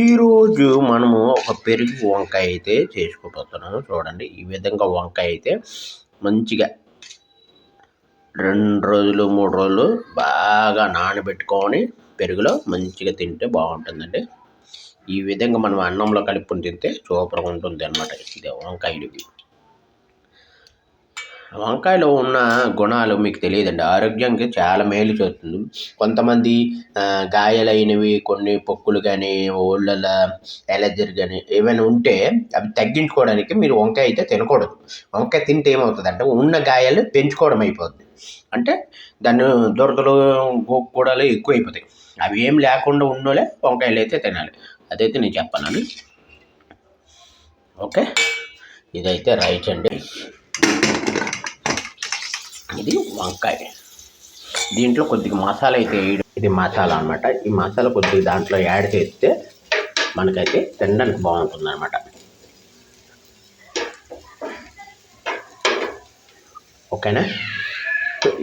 ఈరోజు మనము ఒక పెరుగు వంకాయ అయితే చేసుకోబోతున్నాము. చూడండి, ఈ విధంగా వంకాయ అయితే మంచిగా 2 రోజులు 3 రోజులు బాగా నానబెట్టుకొని పెరుగులో మంచిగా తింటే బాగుంటుందండి. ఈ విధంగా మనం అన్నంలో కలుపుకొని తింటే సూపర్గా ఉంటుంది అన్నమాట. ఇది వంకాయలు. వంకాయలో ఉన్న గుణాలు మీకు తెలియదండి. ఆరోగ్యానికి చాలా మేలు చేస్తుంది. కొంతమంది గాయాలైనవి కొన్ని పొక్కులు కానీ, ఒళ్ళలో ఎలర్జీ కానీ ఏమైనా ఉంటే అవి తగ్గించుకోవడానికి మీరు వంకాయ అయితే తినకూడదు. వంకాయ తింటే ఏమవుతుందంటే ఉన్న గాయాలు పెంచుకోవడం అయిపోద్ది. అంటే దాన్ని దురదలు, గోక్కుడాలు ఎక్కువైపోతాయి. అవి ఏం లేకుండా ఉన్నోళ్ళే వంకాయలు అయితే తినాలి. అదైతే నేను చెప్పాలని. ఓకే, ఇదైతే రైట్ అండి. ఇది వంకాయ. దీంట్లో కొద్దిగా మసాలా అయితే వేయడం, ఇది మసాలా అనమాట. ఈ మసాలా కొద్దిగా దాంట్లో యాడ్ చేస్తే మనకైతే తినడానికి బాగుంటుంది అనమాట. ఓకేనా?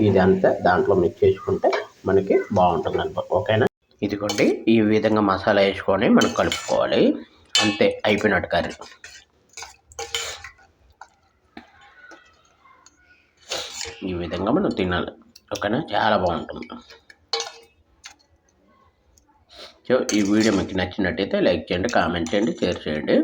ఇదంతా దాంట్లో మిక్స్ చేసుకుంటే మనకి బాగుంటుంది అనమాట. ఓకేనా? ఇదిగోండి, ఈ విధంగా మసాలా వేసుకొని మనం కలుపుకోవాలి. అంతే, అయిపోయినట్టు కర్రీ. ఈ విధంగా మనం తినాలి. ఓకేనా? చాలా బాగుంటుంది. సో ఈ వీడియో మీకు నచ్చినట్టయితే లైక్ చేయండి, కామెంట్ చేయండి, షేర్ చేయండి.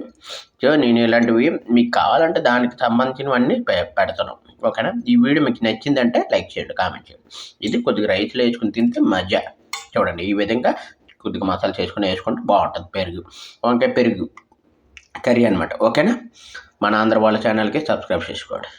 సో నేను ఇలాంటివి మీకు కావాలంటే దానికి సంబంధించినవన్నీ పెడతాను. ఓకేనా? ఈ వీడియో మీకు నచ్చిందంటే లైక్ చేయండి, కామెంట్ చేయండి. ఇది కొద్దిగా రైస్లో వేసుకుని తింటే మజా. చూడండి, ఈ విధంగా కొద్దిగా మసాలా వేసుకుంటే బాగుంటుంది. పెరుగు, వంకాయ పెరుగు కర్రీ అనమాట. ఓకేనా? మన ఆంధ్ర వాళ్ళ ఛానల్కి సబ్స్క్రైబ్ చేసుకోండి.